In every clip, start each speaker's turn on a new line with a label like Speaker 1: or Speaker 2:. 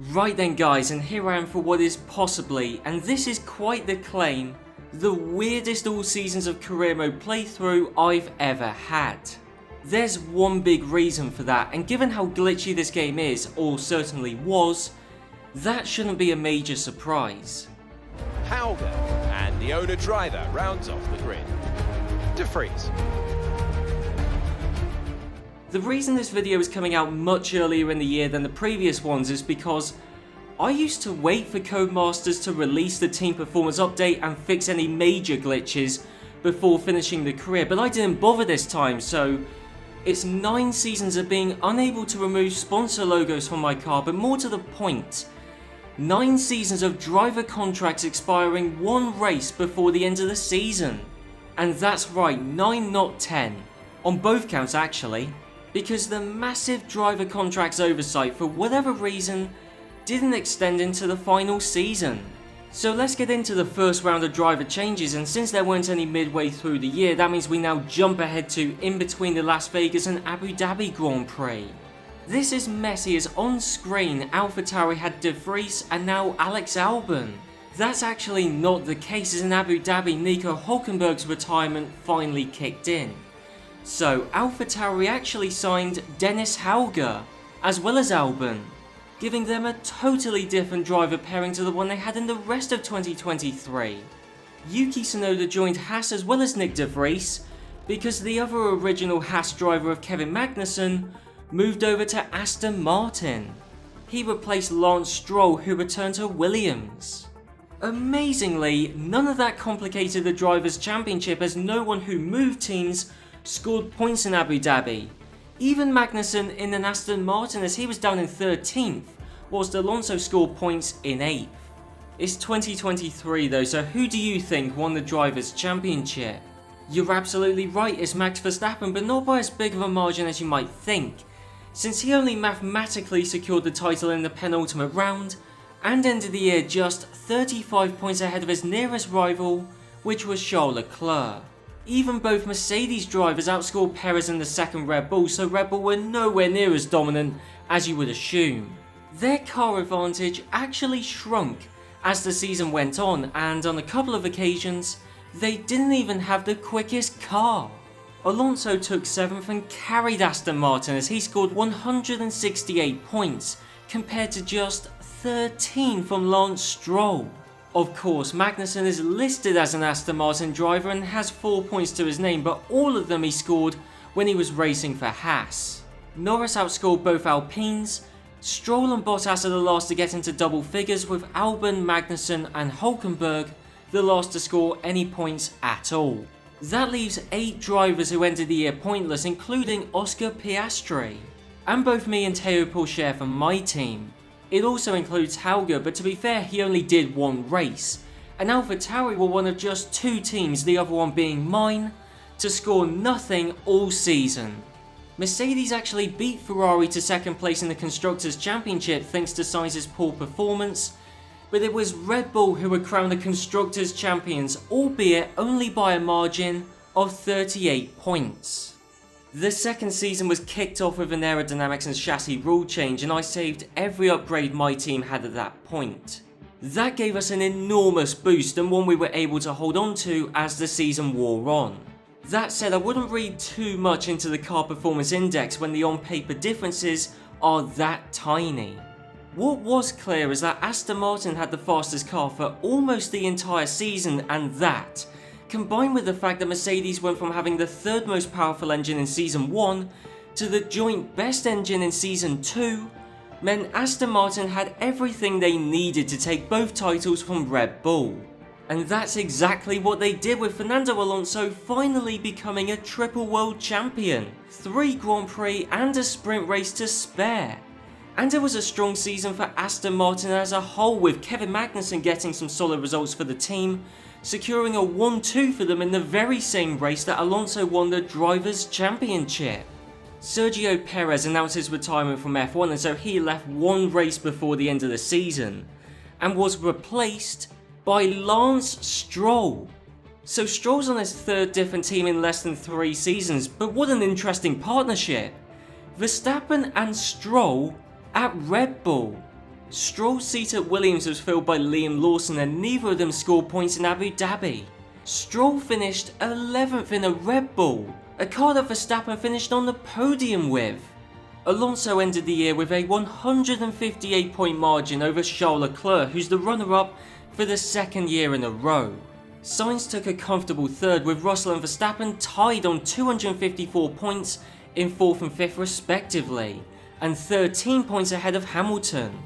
Speaker 1: Right then guys, and here I am for what is possibly, and this is quite the claim, the weirdest all seasons of career mode playthrough I've ever had. There's one big reason for that, and given how glitchy this game is, or certainly was, that shouldn't be a major surprise.
Speaker 2: Hauger and the owner driver rounds off the grid. De Vries.
Speaker 1: The reason this video is coming out much earlier in the year than the previous ones is because I used to wait for Codemasters to release the team performance update and fix any major glitches before finishing the career, but I didn't bother this time, so it's 9 seasons of being unable to remove sponsor logos from my car, but more to the point, 9 seasons of driver contracts expiring 1 race before the end of the season. And that's right, 9 not 10, on both counts actually. Because the massive driver contracts oversight for whatever reason didn't extend into the final season. So let's get into the first round of driver changes, and since there weren't any midway through the year, that means we now jump ahead to in between the Las Vegas and Abu Dhabi Grand Prix. This is messy as on screen AlphaTauri had De Vries and now Alex Albon. That's actually not the case, as in Abu Dhabi Nico Hülkenberg's retirement finally kicked in. So AlphaTauri actually signed Dennis Hauger as well as Albon, giving them a totally different driver pairing to the one they had in the rest of 2023. Yuki Tsunoda joined Haas as well as Nick De Vries because the other original Haas driver of Kevin Magnussen moved over to Aston Martin. He replaced Lance Stroll, who returned to Williams. Amazingly, none of that complicated the Drivers' Championship, as no one who moved teams scored points in Abu Dhabi. Even Magnussen in an Aston Martin, as he was down in 13th, whilst Alonso scored points in 8th. It's 2023 though, so who do you think won the Drivers' Championship? You're absolutely right, it's Max Verstappen, but not by as big of a margin as you might think, since he only mathematically secured the title in the penultimate round, and ended the year just 35 points ahead of his nearest rival, which was Charles Leclerc. Even both Mercedes drivers outscored Perez in the second Red Bull, so Red Bull were nowhere near as dominant as you would assume. Their car advantage actually shrunk as the season went on, and on a couple of occasions, they didn't even have the quickest car. Alonso took 7th and carried Aston Martin as he scored 168 points, compared to just 13 from Lance Stroll. Of course, Magnussen is listed as an Aston Martin driver and has 4 points to his name, but all of them he scored when he was racing for Haas. Norris outscored both Alpines. Stroll and Bottas are the last to get into double figures, with Albon, Magnussen and Hülkenberg the last to score any points at all. That leaves 8 drivers who ended the year pointless, including Oscar Piastri, and both me and Théo Pourchaire from my team. It also includes Hauger, but to be fair, he only did 1 race, and AlphaTauri were one of just 2 teams, the other one being mine, to score nothing all season. Mercedes actually beat Ferrari to 2nd place in the Constructors' Championship thanks to Sainz's poor performance, but it was Red Bull who were crowned the Constructors' Champions, albeit only by a margin of 38 points. The second season was kicked off with an aerodynamics and chassis rule change, and I saved every upgrade my team had at that point. That gave us an enormous boost, and one we were able to hold on to as the season wore on. That said, I wouldn't read too much into the car performance index when the on-paper differences are that tiny. What was clear is that Aston Martin had the fastest car for almost the entire season, and that, combined with the fact that Mercedes went from having the 3rd most powerful engine in Season 1 to the joint best engine in Season 2, meant Aston Martin had everything they needed to take both titles from Red Bull. And that's exactly what they did, with Fernando Alonso finally becoming a triple world champion, 3 Grand Prix and a sprint race to spare. And it was a strong season for Aston Martin as a whole, with Kevin Magnussen getting some solid results for the team, securing a 1-2 for them in the very same race that Alonso won the Drivers' Championship. Sergio Perez announced his retirement from F1, and so he left 1 race before the end of the season, and was replaced by Lance Stroll. So Stroll's on his 3rd different team in less than 3 seasons, but what an interesting partnership. Verstappen and Stroll at Red Bull. Stroll's seat at Williams was filled by Liam Lawson and neither of them scored points in Abu Dhabi. Stroll finished 11th in a Red Bull, a car that Verstappen finished on the podium with. Alonso ended the year with a 158 point margin over Charles Leclerc, who's the runner-up for the second year in a row. Sainz took a comfortable third with Russell and Verstappen tied on 254 points in 4th and 5th respectively, and 13 points ahead of Hamilton.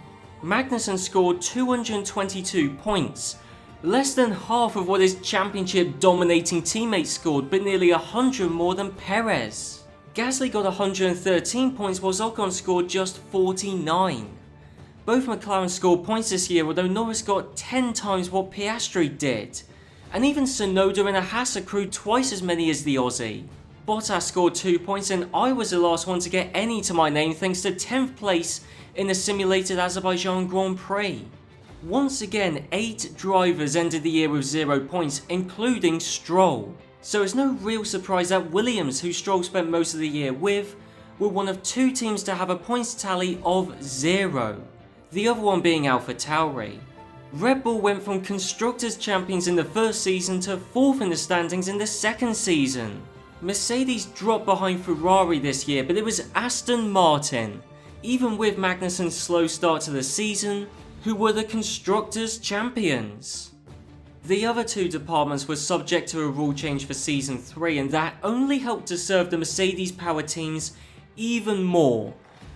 Speaker 1: Magnussen scored 222 points, less than half of what his championship dominating teammates scored, but nearly 100 more than Perez. Gasly got 113 points while Ocon scored just 49. Both McLaren scored points this year, although Norris got 10 times what Piastri did, and even Tsunoda and a Haas accrued twice as many as the Aussie. Bottas scored 2 points and I was the last one to get any to my name thanks to 10th place in the simulated Azerbaijan Grand Prix. Once again, 8 drivers ended the year with 0 points, including Stroll. So it's no real surprise that Williams, who Stroll spent most of the year with, were one of 2 teams to have a points tally of 0, the other one being AlphaTauri. Red Bull went from Constructors' Champions in the first season to 4th in the standings in the second season. Mercedes dropped behind Ferrari this year, but it was Aston Martin, even with Magnussen's slow start to the season, who were the Constructors' Champions. The other 2 departments were subject to a rule change for Season 3, and that only helped to serve the Mercedes power teams even more,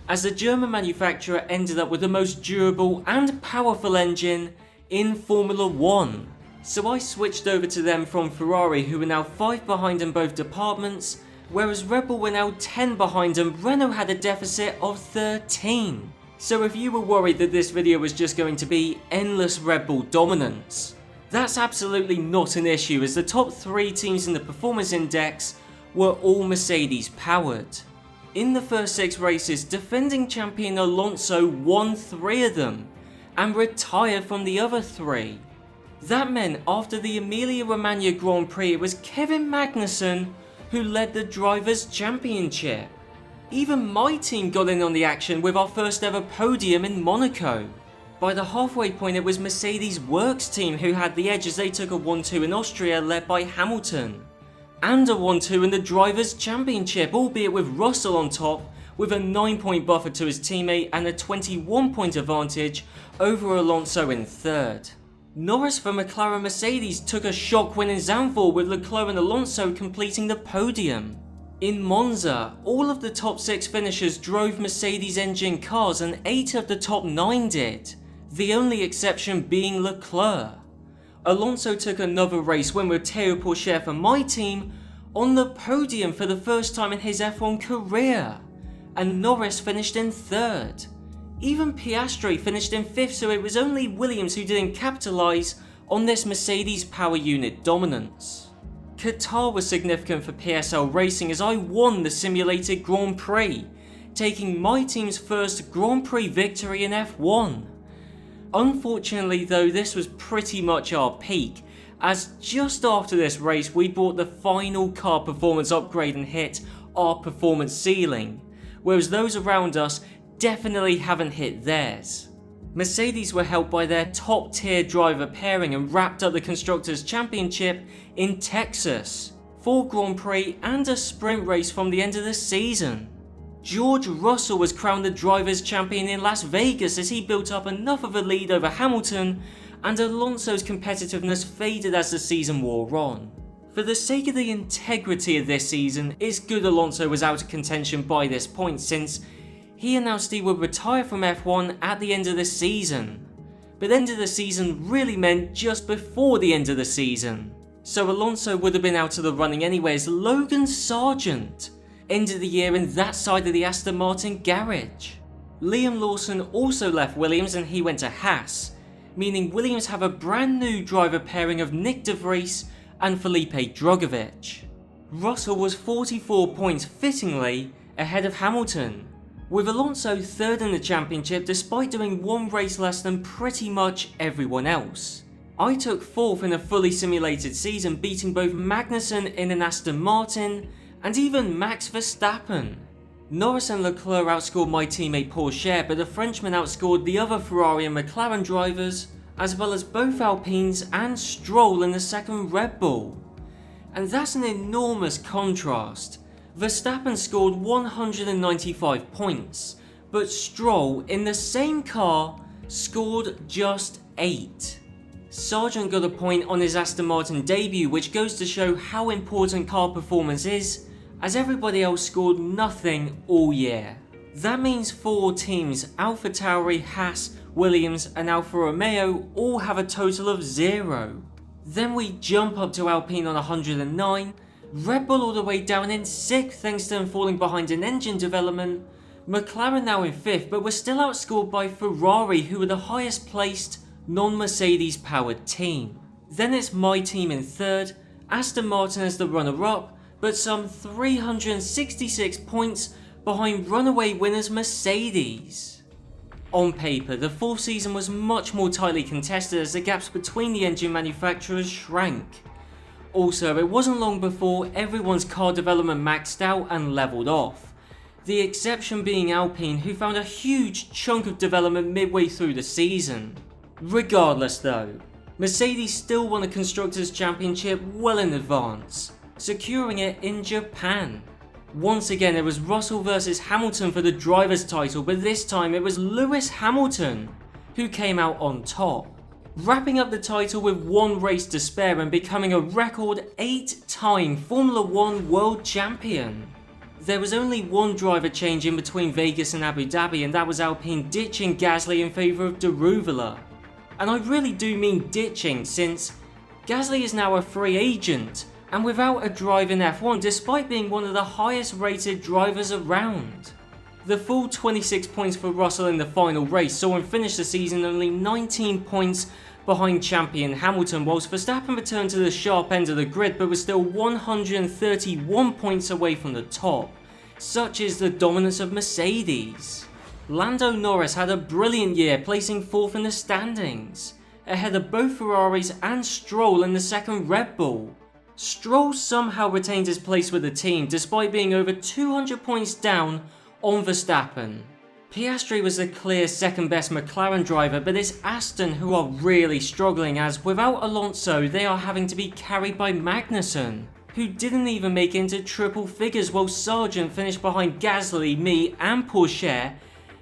Speaker 1: as the German manufacturer ended up with the most durable and powerful engine in Formula 1. So I switched over to them from Ferrari, who are now 5 behind in both departments, whereas Red Bull were now 10 behind and Renault had a deficit of 13. So if you were worried that this video was just going to be endless Red Bull dominance, that's absolutely not an issue, as the top 3 teams in the performance index were all Mercedes powered. In the first 6 races, defending champion Alonso won 3 of them and retired from the other 3. That meant after the Emilia-Romagna Grand Prix it was Kevin Magnussen who led the Drivers' Championship. Even my team got in on the action with our first ever podium in Monaco. By the halfway point it was Mercedes' Works team who had the edge as they took a 1-2 in Austria led by Hamilton, and a 1-2 in the Drivers' Championship, albeit with Russell on top with a 9-point buffer to his teammate and a 21-point advantage over Alonso in 3rd. Norris for McLaren Mercedes took a shock win in Zandvoort with Leclerc and Alonso completing the podium. In Monza, all of the top 6 finishers drove Mercedes engine cars and 8 of the top 9 did, the only exception being Leclerc. Alonso took another race win with Théo Pourchaire for my team on the podium for the first time in his F1 career, and Norris finished in 3rd. Even Piastri finished in 5th, so it was only Williams who didn't capitalise on this Mercedes power unit dominance. Qatar was significant for PSL Racing as I won the simulated Grand Prix, taking my team's first Grand Prix victory in F1. Unfortunately though, this was pretty much our peak, as just after this race we bought the final car performance upgrade and hit our performance ceiling, whereas those around us definitely haven't hit theirs. Mercedes were helped by their top tier driver pairing and wrapped up the Constructors' Championship in Texas, 4 Grand Prix and a sprint race from the end of the season. George Russell was crowned the Drivers' Champion in Las Vegas as he built up enough of a lead over Hamilton, and Alonso's competitiveness faded as the season wore on. For the sake of the integrity of this season, it's good Alonso was out of contention by this point, since he announced he would retire from F1 at the end of the season. But end of the season really meant just before the end of the season. So Alonso would have been out of the running anyway, as Logan Sargent ended the year in that side of the Aston Martin garage. Liam Lawson also left Williams and he went to Haas, meaning Williams have a brand new driver pairing of Nick De Vries and Felipe Drugovich. Russell was 44 points fittingly ahead of Hamilton, with Alonso 3rd in the championship despite doing 1 race less than pretty much everyone else. I took 4th in a fully simulated season, beating both Magnussen in an Aston Martin and even Max Verstappen. Norris and Leclerc outscored my teammate Porsche, but the Frenchman outscored the other Ferrari and McLaren drivers, as well as both Alpines and Stroll in the second Red Bull. And that's an enormous contrast. Verstappen scored 195 points, but Stroll in the same car scored just 8. Sargent got a point on his Aston Martin debut, which goes to show how important car performance is, as everybody else scored nothing all year. That means 4 teams, AlphaTauri, Haas, Williams and Alfa Romeo, all have a total of 0. Then we jump up to Alpine on 109, Red Bull all the way down in 6th thanks to them falling behind in engine development, McLaren now in 5th, but we're still outscored by Ferrari, who are the highest placed non-Mercedes powered team. Then it's my team in 3rd, Aston Martin as the runner-up, but some 366 points behind runaway winners Mercedes. On paper, the 4th season was much more tightly contested as the gaps between the engine manufacturers shrank. Also, it wasn't long before everyone's car development maxed out and levelled off, the exception being Alpine, who found a huge chunk of development midway through the season. Regardless though, Mercedes still won a Constructors' Championship well in advance, securing it in Japan. Once again it was Russell versus Hamilton for the driver's title, but this time it was Lewis Hamilton who came out on top, wrapping up the title with 1 race to spare and becoming a record 8-time Formula 1 world champion. There was only 1 driver change in between Vegas and Abu Dhabi, and that was Alpine ditching Gasly in favour of Deruvala. And I really do mean ditching, since Gasly is now a free agent and without a drive in F1 despite being one of the highest rated drivers around. The full 26 points for Russell in the final race saw him finish the season only 19 points behind champion Hamilton, whilst Verstappen returned to the sharp end of the grid but was still 131 points away from the top. Such is the dominance of Mercedes. Lando Norris had a brilliant year, placing 4th in the standings, ahead of both Ferraris and Stroll in the second Red Bull. Stroll somehow retained his place with the team despite being over 200 points down on Verstappen. Piastri was the clear second best McLaren driver, but it's Aston who are really struggling, as without Alonso they are having to be carried by Magnussen, who didn't even make it into triple figures, while Sargent finished behind Gasly, me and Porsche,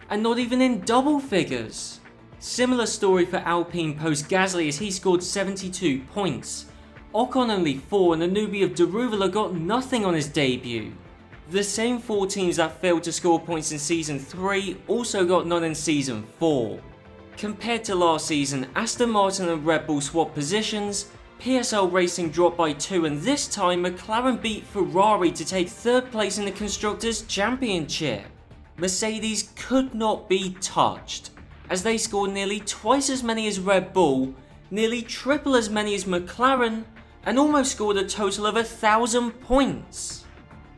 Speaker 1: and not even in double figures. Similar story for Alpine post Gasly, as he scored 72 points. Ocon only 4, and the newbie of Deruvala got nothing on his debut. The same 4 teams that failed to score points in Season 3 also got none in Season 4. Compared to last season, Aston Martin and Red Bull swapped positions, PSL Racing dropped by 2, and this time McLaren beat Ferrari to take 3rd place in the Constructors' Championship. Mercedes could not be touched, as they scored nearly twice as many as Red Bull, nearly triple as many as McLaren, and almost scored a total of 1,000 points.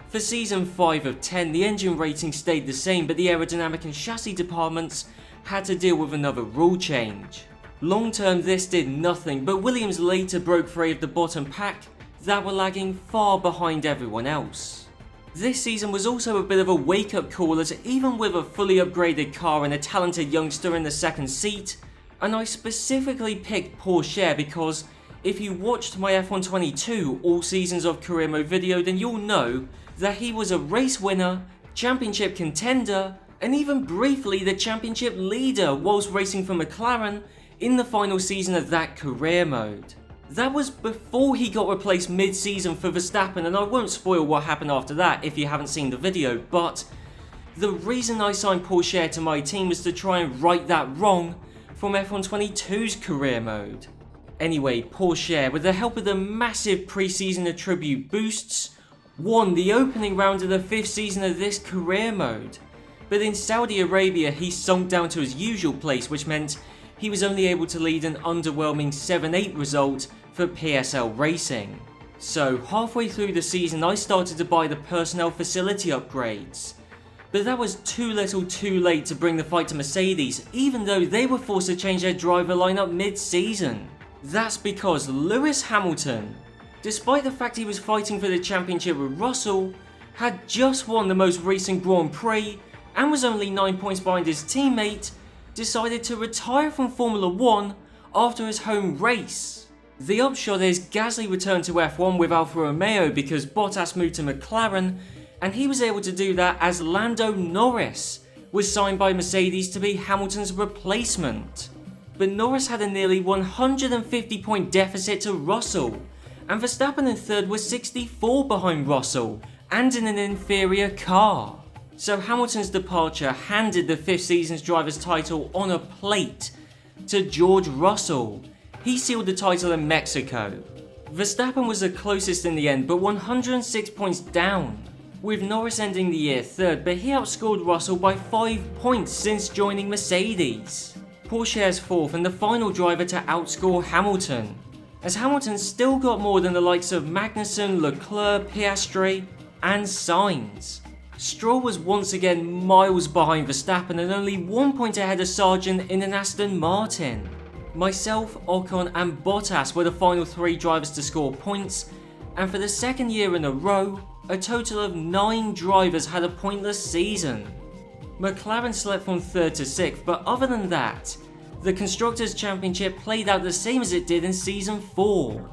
Speaker 1: For season 5 of 10, the engine rating stayed the same, but the aerodynamic and chassis departments had to deal with another rule change. Long term this did nothing, but Williams later broke free of the bottom pack that were lagging far behind everyone else. This season was also a bit of a wake up call, as even with a fully upgraded car and a talented youngster in the second seat, and I specifically picked Porsche because if you watched my F1 22 all seasons of career mode video, then you'll know that he was a race winner, championship contender, and even briefly the championship leader whilst racing for McLaren in the final season of that career mode. That was before he got replaced mid-season for Verstappen, and I won't spoil what happened after that if you haven't seen the video, but the reason I signed Porsche to my team was to try and right that wrong from F1 22's career mode. Anyway, Porsche, with the help of the massive pre-season attribute boosts, won the opening round of the 5th season of this career mode. But in Saudi Arabia he sunk down to his usual place, which meant he was only able to lead an underwhelming 7-8 result for PSL Racing. So halfway through the season I started to buy the personnel facility upgrades. But that was too little too late to bring the fight to Mercedes, even though they were forced to change their driver lineup mid-season. That's because Lewis Hamilton, despite the fact he was fighting for the championship with Russell, had just won the most recent Grand Prix and was only 9 points behind his teammate, decided to retire from Formula 1 after his home race. The upshot is Gasly returned to F1 with Alfa Romeo because Bottas moved to McLaren, and he was able to do that as Lando Norris was signed by Mercedes to be Hamilton's replacement. But Norris had a nearly 150 point deficit to Russell, and Verstappen in third was 64 behind Russell and in an inferior car. So Hamilton's departure handed the 5th season's driver's title on a plate to George Russell. He sealed the title in Mexico. Verstappen was the closest in the end, but 106 points down, with Norris ending the year third, but he outscored Russell by 5 points since joining Mercedes. Pourchaire's fourth and the final driver to outscore Hamilton, as Hamilton still got more than the likes of Magnussen, Leclerc, Piastri and Sainz. Stroll was once again miles behind Verstappen and only 1 point ahead of Sargent in an Aston Martin. Myself, Ocon and Bottas were the final 3 drivers to score points, and for the second year in a row, a total of 9 drivers had a pointless season. McLaren slipped from 3rd to 6th, but other than that, the Constructors' Championship played out the same as it did in Season 4.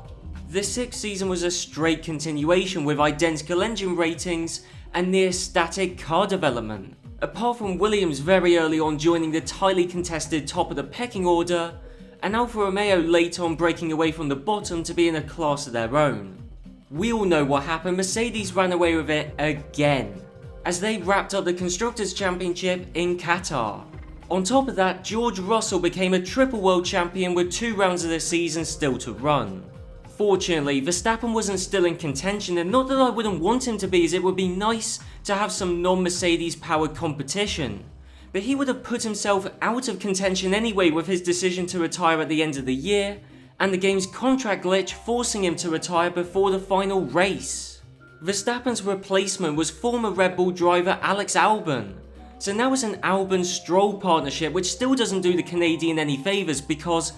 Speaker 1: The 6th season was a straight continuation with identical engine ratings and near static car development, apart from Williams very early on joining the tightly contested top of the pecking order, and Alfa Romeo late on breaking away from the bottom to be in a class of their own. We all know what happened. Mercedes ran away with it again, as they wrapped up the Constructors' Championship in Qatar. On top of that, George Russell became a triple world champion with 2 rounds of the season still to run. Fortunately, Verstappen wasn't still in contention, and not that I wouldn't want him to be, as it would be nice to have some non-Mercedes powered competition. But he would have put himself out of contention anyway with his decision to retire at the end of the year, and the game's contract glitch forcing him to retire before the final race. Verstappen's replacement was former Red Bull driver Alex Albon, so now it's an Albon-Stroll partnership, which still doesn't do the Canadian any favours because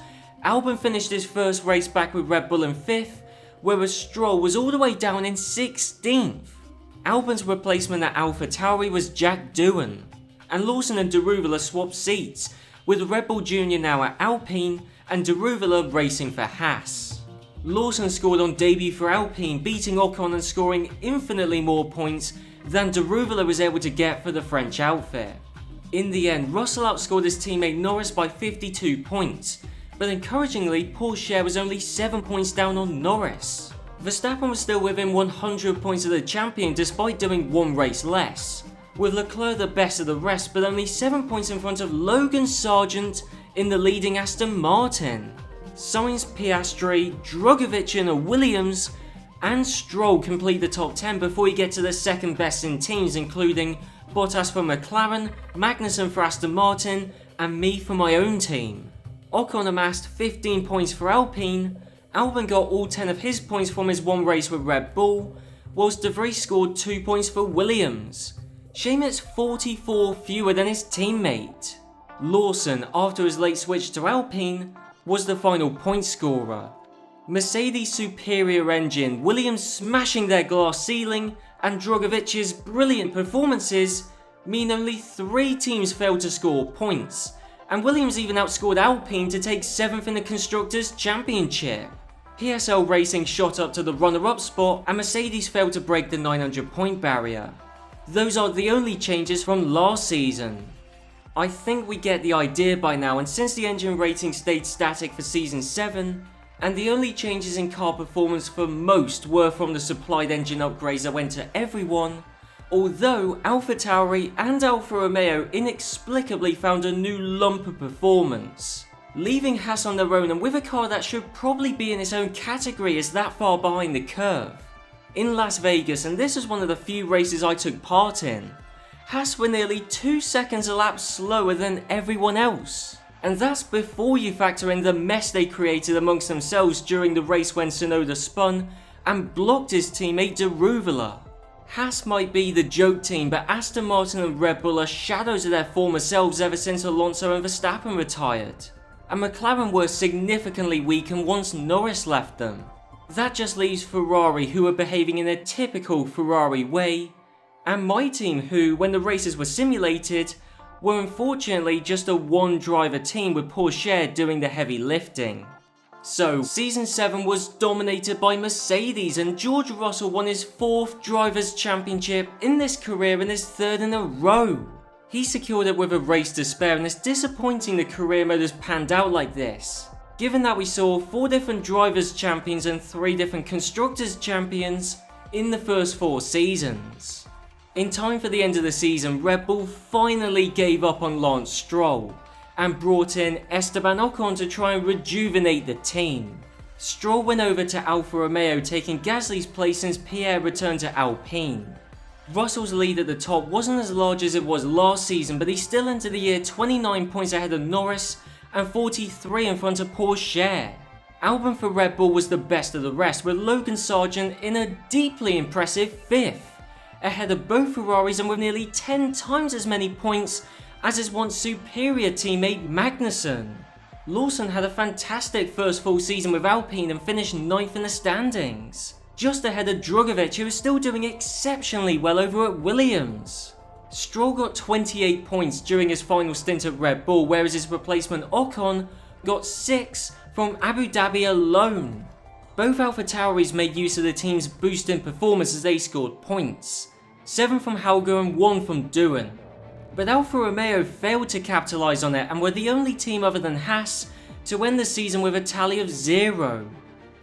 Speaker 1: Albon finished his first race back with Red Bull in 5th, whereas Stroll was all the way down in 16th. Albon's replacement at AlphaTauri was Jack Doohan, and Lawson and Deruvala swapped seats, with Red Bull Jr. now at Alpine and Deruvala racing for Haas. Lawson scored on debut for Alpine, beating Ocon and scoring infinitely more points than Deruvala was able to get for the French outfit. In the end, Russell outscored his teammate Norris by 52 points, but encouragingly, Pourchaire was only 7 points down on Norris. Verstappen was still within 100 points of the champion despite doing 1 race less, with Leclerc the best of the rest but only 7 points in front of Logan Sargent in the leading Aston Martin. Sainz, Piastri, Drugovich in a Williams, and Stroll complete the top 10 before we get to the second best in teams, including Bottas for McLaren, Magnussen for Aston Martin, and me for my own team. Ocon amassed 15 points for Alpine, Albon got all 10 of his points from his 1 race with Red Bull, whilst De Vries scored 2 points for Williams. Shame it's 44 fewer than his teammate. Lawson, after his late switch to Alpine, was the final point scorer. Mercedes' superior engine, Williams smashing their glass ceiling, and Drugovich's brilliant performances mean only 3 teams failed to score points, and Williams even outscored Alpine to take 7th in the Constructors' Championship. PSL Racing shot up to the runner-up spot, and Mercedes failed to break the 900 point barrier. Those are the only changes from last season. I think we get the idea by now, and since the engine rating stayed static for Season 7, and the only changes in car performance for most were from the supplied engine upgrades that went to everyone, although AlphaTauri and Alfa Romeo inexplicably found a new lump of performance, leaving Haas on their own and with a car that should probably be in its own category as that far behind the curve. In Las Vegas, and this was one of the few races I took part in, Haas were nearly 2 seconds a lap slower than everyone else. And that's before you factor in the mess they created amongst themselves during the race when Tsunoda spun and blocked his teammate Deruvala. Haas might be the joke team, but Aston Martin and Red Bull are shadows of their former selves ever since Alonso and Verstappen retired. And McLaren were significantly weakened once Norris left them. That just leaves Ferrari, who are behaving in a typical Ferrari way, and my team, who, when the races were simulated, were unfortunately just a one-driver team with Porsche doing the heavy lifting. So, Season 7 was dominated by Mercedes, and George Russell won his 4th Drivers' Championship in this career and his 3rd in a row. He secured it with a race to spare, and it's disappointing the career mode has panned out like this, given that we saw 4 different Drivers' Champions and 3 different Constructors' Champions in the first 4 seasons. In time for the end of the season, Red Bull finally gave up on Lance Stroll and brought in Esteban Ocon to try and rejuvenate the team. Stroll went over to Alfa Romeo, taking Gasly's place since Pierre returned to Alpine. Russell's lead at the top wasn't as large as it was last season, but he still entered the year 29 points ahead of Norris and 43 in front of Porsche. Albon for Red Bull was the best of the rest, with Logan Sargeant in a deeply impressive 5th, ahead of both Ferraris and with nearly 10 times as many points as his once superior teammate Magnussen. Lawson had a fantastic first full season with Alpine and finished 9th in the standings, just ahead of Drugovich, who is still doing exceptionally well over at Williams. Stroll got 28 points during his final stint at Red Bull, whereas his replacement Ocon got 6 from Abu Dhabi alone. Both AlphaTauris made use of the team's boost in performance as they scored points, 7 from Helga and 1 from Doohan. But Alfa Romeo failed to capitalise on it and were the only team other than Haas to end the season with a tally of 0.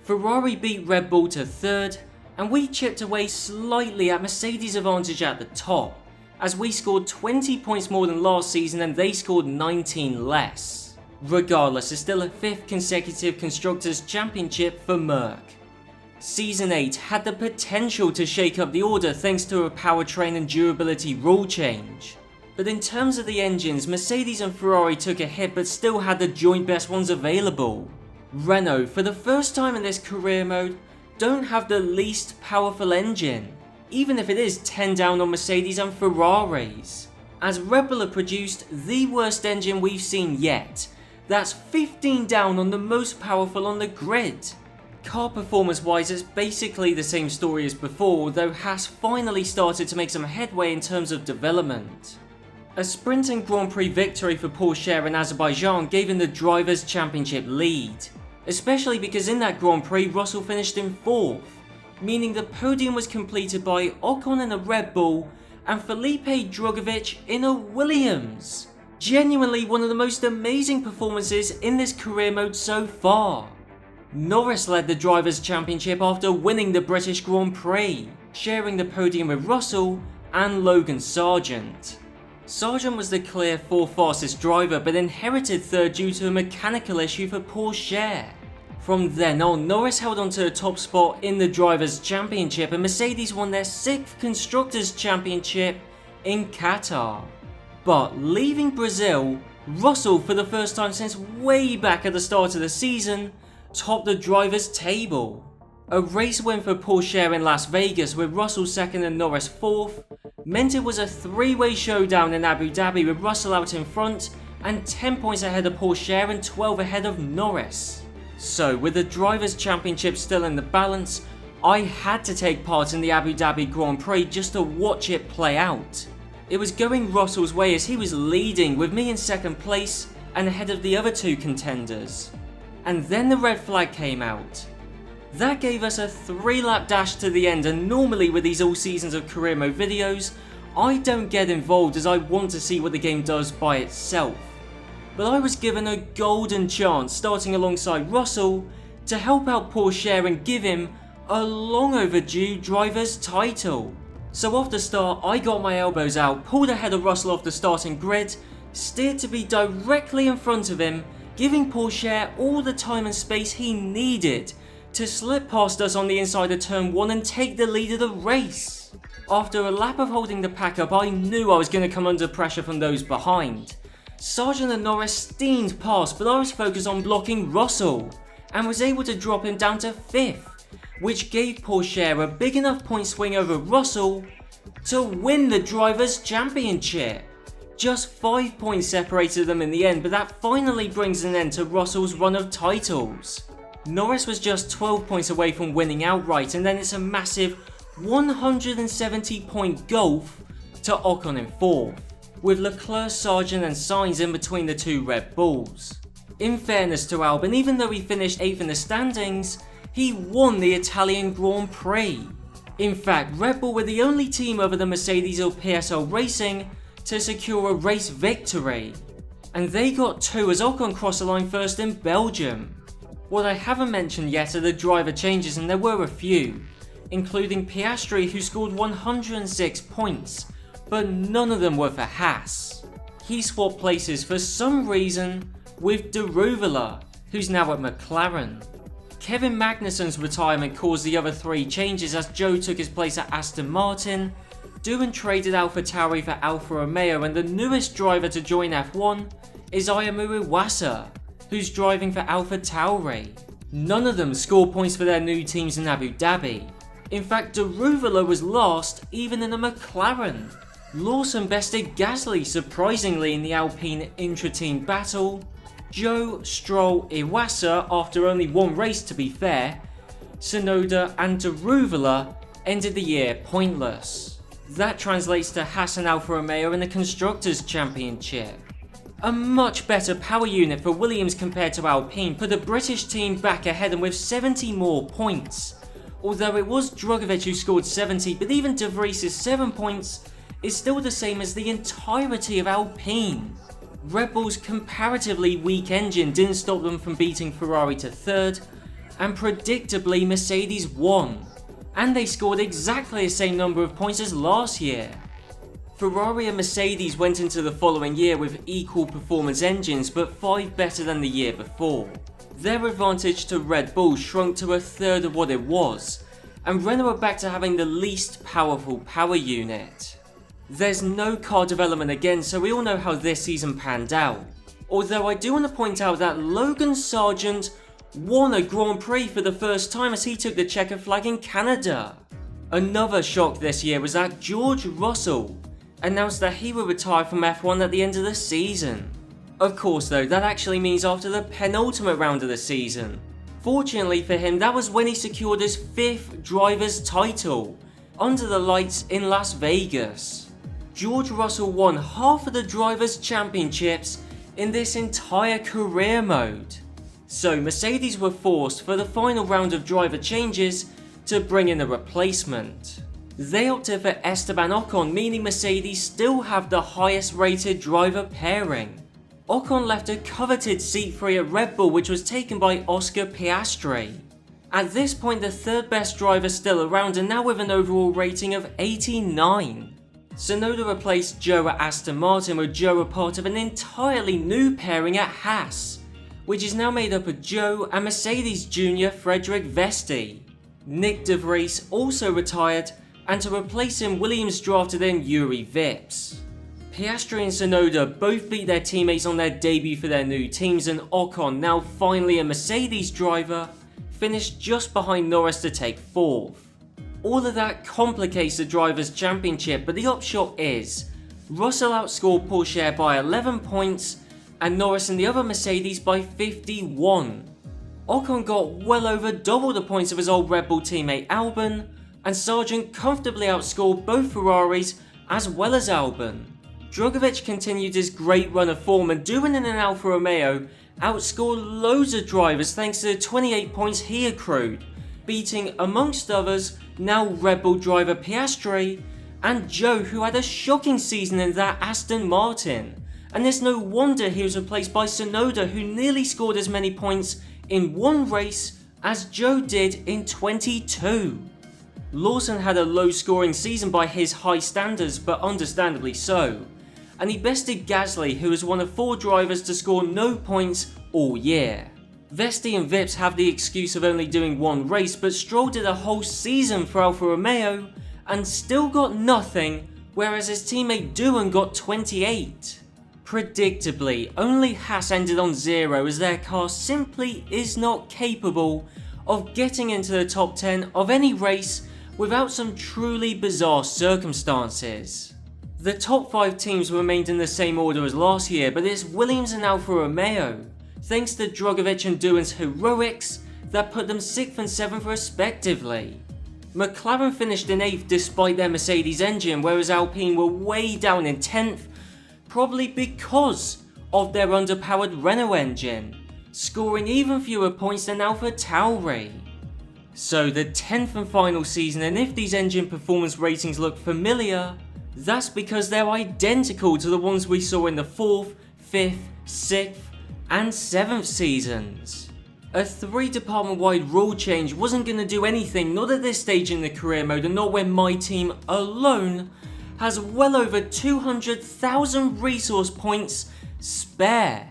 Speaker 1: Ferrari beat Red Bull to 3rd, and we chipped away slightly at Mercedes' advantage at the top, as we scored 20 points more than last season and they scored 19 less. Regardless, it's still a 5th consecutive Constructors' Championship for Merc. Season 8 had the potential to shake up the order thanks to a powertrain and durability rule change. But in terms of the engines, Mercedes and Ferrari took a hit but still had the joint best ones available. Renault, for the first time in this career mode, don't have the least powerful engine, even if it is 10 down on Mercedes and Ferraris, as Red Bull have produced the worst engine we've seen yet. That's 15 down on the most powerful on the grid. Car performance wise, it's basically the same story as before, though Haas finally started to make some headway in terms of development. A sprint and Grand Prix victory for Porsche in Azerbaijan gave him the Drivers' Championship lead, especially because in that Grand Prix Russell finished in 4th, meaning the podium was completed by Ocon in a Red Bull and Felipe Drugovich in a Williams. Genuinely one of the most amazing performances in this career mode so far. Norris led the Drivers' Championship after winning the British Grand Prix, sharing the podium with Russell and Logan Sargeant. Sargeant was the clear 4th fastest driver but inherited 3rd due to a mechanical issue for Porsche. From then on, Norris held on to a top spot in the Drivers' Championship and Mercedes won their 6th Constructors' Championship in Qatar. But leaving Brazil, Russell, for the first time since way back at the start of the season, topped the drivers' table. A race win for Porsche in Las Vegas with Russell 2nd and Norris 4th meant it was a 3-way showdown in Abu Dhabi with Russell out in front and 10 points ahead of Porsche and 12 ahead of Norris. So with the Drivers' Championship still in the balance, I had to take part in the Abu Dhabi Grand Prix just to watch it play out. It was going Russell's way as he was leading with me in 2nd place and ahead of the other 2 contenders. And then the red flag came out. That gave us a 3-lap dash to the end, and normally with these all seasons of career mode videos, I don't get involved as I want to see what the game does by itself. But I was given a golden chance starting alongside Russell to help out Porsche and give him a long overdue driver's title. So off the start I got my elbows out, pulled ahead of Russell off the starting grid, steered to be directly in front of him, giving Porsche all the time and space he needed to slip past us on the inside of turn 1 and take the lead of the race. After a lap of holding the pack up, I knew I was going to come under pressure from those behind. Sargeant and Norris steamed past, but I was focused on blocking Russell and was able to drop him down to 5th, which gave Porsche a big enough point swing over Russell to win the Drivers' Championship. Just 5 points separated them in the end, but that finally brings an end to Russell's run of titles. Norris was just 12 points away from winning outright, and then it's a massive 170-point gulf to Ocon in 4th, with Leclerc, Sargent and Sainz in between the two Red Bulls. In fairness to Albon, even though he finished 8th in the standings, he won the Italian Grand Prix. In fact, Red Bull were the only team other than Mercedes or PSL Racing to secure a race victory. And they got 2 as Ocon crossed the line first in Belgium. What I haven't mentioned yet are the driver changes, and there were a few, including Piastri, who scored 106 points, but none of them were for Haas. He swapped places for some reason with de Ruyveler, who's now at McLaren. Kevin Magnussen's retirement caused the other 3 changes as Joe took his place at Aston Martin, Doohan traded AlphaTauri for Alfa Romeo, and the newest driver to join F1 is Ayumu Iwasa, who's driving for AlphaTauri. None of them scored points for their new teams in Abu Dhabi. In fact, de Ruyveler was last even in a McLaren. Lawson bested Gasly surprisingly in the Alpine intra-team battle. Joe, Stroll, Iwasa, after only 1 race to be fair, Tsunoda and de Ruyveler ended the year pointless. That translates to Haas and Alfa Romeo in the Constructors' Championship. A much better power unit for Williams compared to Alpine put the British team back ahead and with 70 more points. Although it was Drugovich who scored 70, but even De Vries' 7 points is still the same as the entirety of Alpine. Red Bull's comparatively weak engine didn't stop them from beating Ferrari to 3rd, and predictably Mercedes won, and they scored exactly the same number of points as last year. Ferrari and Mercedes went into the following year with equal performance engines, but 5 better than the year before. Their advantage to Red Bull shrunk to 1/3 of what it was, and Renault are back to having the least powerful power unit. There's no car development again, so we all know how this season panned out. Although I do want to point out that Logan Sargent won a Grand Prix for the first time as he took the checker flag in Canada. Another shock this year was that George Russell announced that he would retire from F1 at the end of the season. Of course though, that actually means after the penultimate round of the season. Fortunately for him, that was when he secured his 5th driver's title, under the lights in Las Vegas. George Russell won half of the drivers' championships in this entire career mode. So Mercedes were forced for the final round of driver changes to bring in a replacement. They opted for Esteban Ocon, meaning Mercedes still have the highest rated driver pairing. Ocon left a coveted seat free at Red Bull, which was taken by Oscar Piastri. At this point, the 3rd best driver still around, and now with an overall rating of 89. Tsunoda replaced Joe at Aston Martin, with Joe a part of an entirely new pairing at Haas, which is now made up of Joe and Mercedes Jr. Frederick Vesti. Nick De Vries also retired, and to replace him, Williams drafted in Yuri Vips. Piastri and Tsunoda both beat their teammates on their debut for their new teams, and Ocon, now finally a Mercedes driver, finished just behind Norris to take 4th. All of that complicates the Drivers' Championship, but the upshot is, Russell outscored Pourchaire by 11 points, and Norris and the other Mercedes by 51. Ocon got well over double the points of his old Red Bull teammate Albon, and Sargent comfortably outscored both Ferraris as well as Albon. Drugovich continued his great run of form, and Doohan in an Alfa Romeo outscored loads of drivers thanks to the 28 points he accrued, beating amongst others now Red Bull driver Piastri and Joe, who had a shocking season in that Aston Martin. And it's no wonder he was replaced by Tsunoda, who nearly scored as many points in 1 race as Joe did in 22. Lawson had a low scoring season by his high standards, but understandably so, and he bested Gasly, who was one of 4 drivers to score no points all year. Vesti and Vips have the excuse of only doing 1 race, but Stroll did a whole season for Alfa Romeo and still got nothing, whereas his teammate Doohan got 28. Predictably, only Haas ended on 0 as their car simply is not capable of getting into the top 10 of any race without some truly bizarre circumstances. The top 5 teams remained in the same order as last year, but it's Williams and Alfa Romeo, thanks to Drugovich and Doohan's heroics, that put them 6th and 7th respectively. McLaren finished in 8th despite their Mercedes engine, whereas Alpine were way down in 10th, probably because of their underpowered Renault engine, scoring even fewer points than AlphaTauri. So the 10th and final season, and if these engine performance ratings look familiar, that's because they're identical to the ones we saw in the 4th, 5th, 6th and 7th seasons. A 3 department wide rule change wasn't going to do anything, not at this stage in the career mode and not when my team alone has well over 200,000 resource points spare.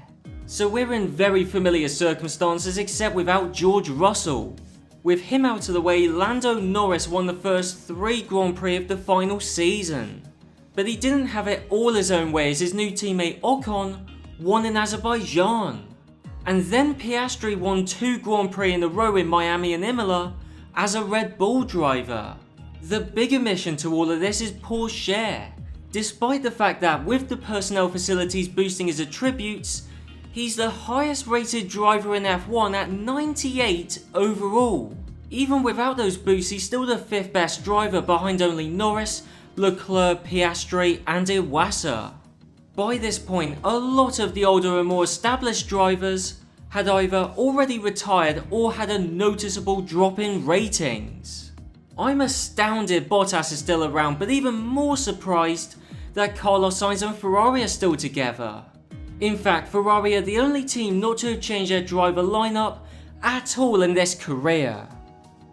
Speaker 1: So we're in very familiar circumstances except without George Russell. With him out of the way, Lando Norris won the first 3 Grand Prix of the final season. But he didn't have it all his own way as his new teammate Ocon won in Azerbaijan. And then Piastri won 2 Grand Prix in a row in Miami and Imola as a Red Bull driver. The big omission to all of this is Porsche. Despite the fact that with the personnel facilities boosting his attributes, he's the highest rated driver in F1 at 98 overall. Even without those boosts, he's still the 5th best driver behind only Norris, Leclerc, Piastri and Iwasa. By this point, a lot of the older and more established drivers had either already retired or had a noticeable drop in ratings. I'm astounded Bottas is still around, but even more surprised that Carlos Sainz and Ferrari are still together. In fact, Ferrari are the only team not to have changed their driver lineup at all in this career.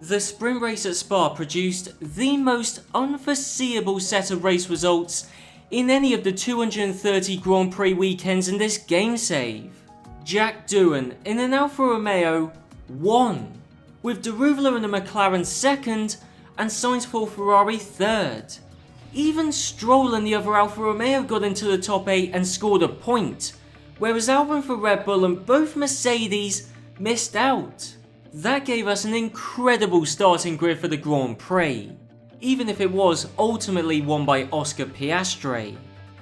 Speaker 1: The sprint race at Spa produced the most unforeseeable set of race results in any of the 230 Grand Prix weekends in this game save. Jack Doohan in an Alfa Romeo won, with Deruvala in a McLaren 2nd and Sainz for Ferrari 3rd. Even Stroll and the other Alfa Romeo got into the top 8 and scored a point, whereas Albon for Red Bull and both Mercedes missed out. That gave us an incredible starting grid for the Grand Prix, even if it was ultimately won by Oscar Piastri.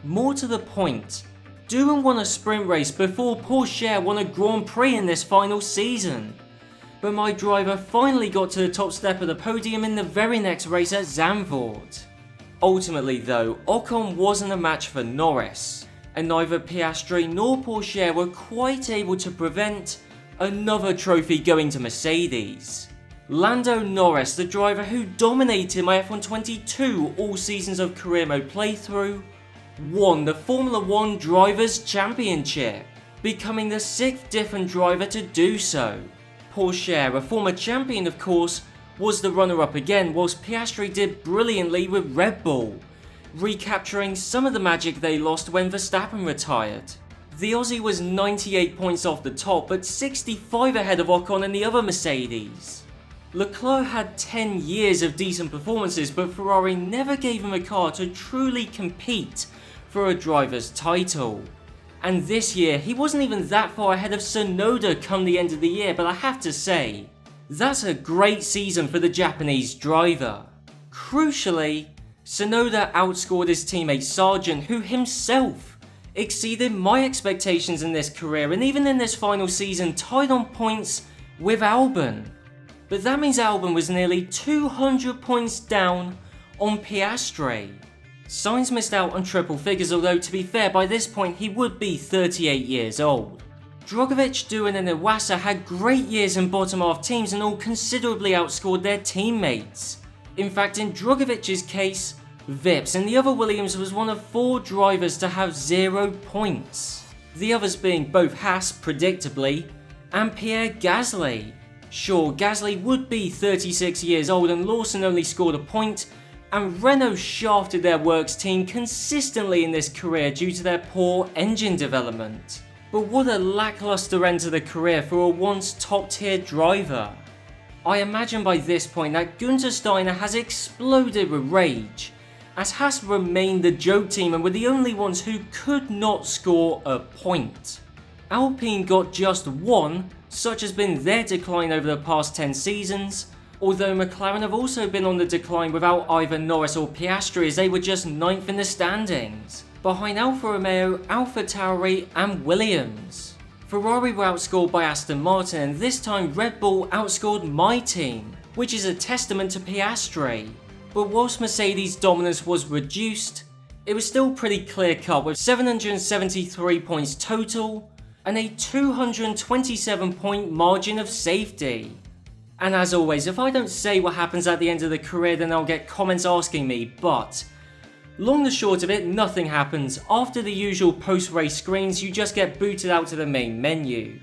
Speaker 1: More to the point, Doohan won a sprint race before Porsche won a Grand Prix in this final season. But my driver finally got to the top step of the podium in the very next race at Zandvoort. Ultimately though, Ocon wasn't a match for Norris, and neither Piastri nor Porsche were quite able to prevent another trophy going to Mercedes. Lando Norris, the driver who dominated my F1 22 all seasons of career mode playthrough, won the Formula 1 Drivers' Championship, becoming the 6th different driver to do so. Porsche, a former champion of course, was the runner-up again, whilst Piastri did brilliantly with Red Bull, recapturing some of the magic they lost when Verstappen retired. The Aussie was 98 points off the top, but 65 ahead of Ocon and the other Mercedes. Leclerc had 10 years of decent performances, but Ferrari never gave him a car to truly compete for a driver's title. And this year, he wasn't even that far ahead of Tsunoda come the end of the year, but I have to say, that's a great season for the Japanese driver. Crucially, Tsunoda outscored his teammate Sargent, who himself exceeded my expectations in this career and even in this final season tied on points with Albon. But that means Albon was nearly 200 points down on Piastri. Sainz missed out on triple figures, although to be fair by this point he would be 38 years old. Drogovic, Doohan and Iwasa had great years in bottom half teams and all considerably outscored their teammates. In fact, in Drogovic's case, Vips and the other Williams was one of 4 drivers to have 0 points. The others being both Haas, predictably, and Pierre Gasly. Sure, Gasly would be 36 years old and Lawson only scored a point, and Renault shafted their works team consistently in this career due to their poor engine development. But what a lackluster end to the career for a once top tier driver. I imagine by this point that Günther Steiner has exploded with rage, as Haas remained the joke team and were the only ones who could not score a point. Alpine got just 1, such has been their decline over the past 10 seasons, although McLaren have also been on the decline without either Norris or Piastri as they were just 9th in the standings, behind Alfa Romeo, AlphaTauri and Williams. Ferrari were outscored by Aston Martin and this time Red Bull outscored my team, which is a testament to Piastri. But whilst Mercedes' dominance was reduced, it was still pretty clear cut with 773 points total and a 227 point margin of safety. And as always, if I don't say what happens at the end of the career, then I'll get comments asking me, but long and short of it, nothing happens. After the usual post-race screens, you just get booted out to the main menu.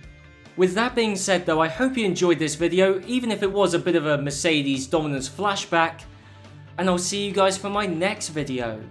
Speaker 1: With that being said though, I hope you enjoyed this video, even if it was a bit of a Mercedes dominance flashback, and I'll see you guys for my next video.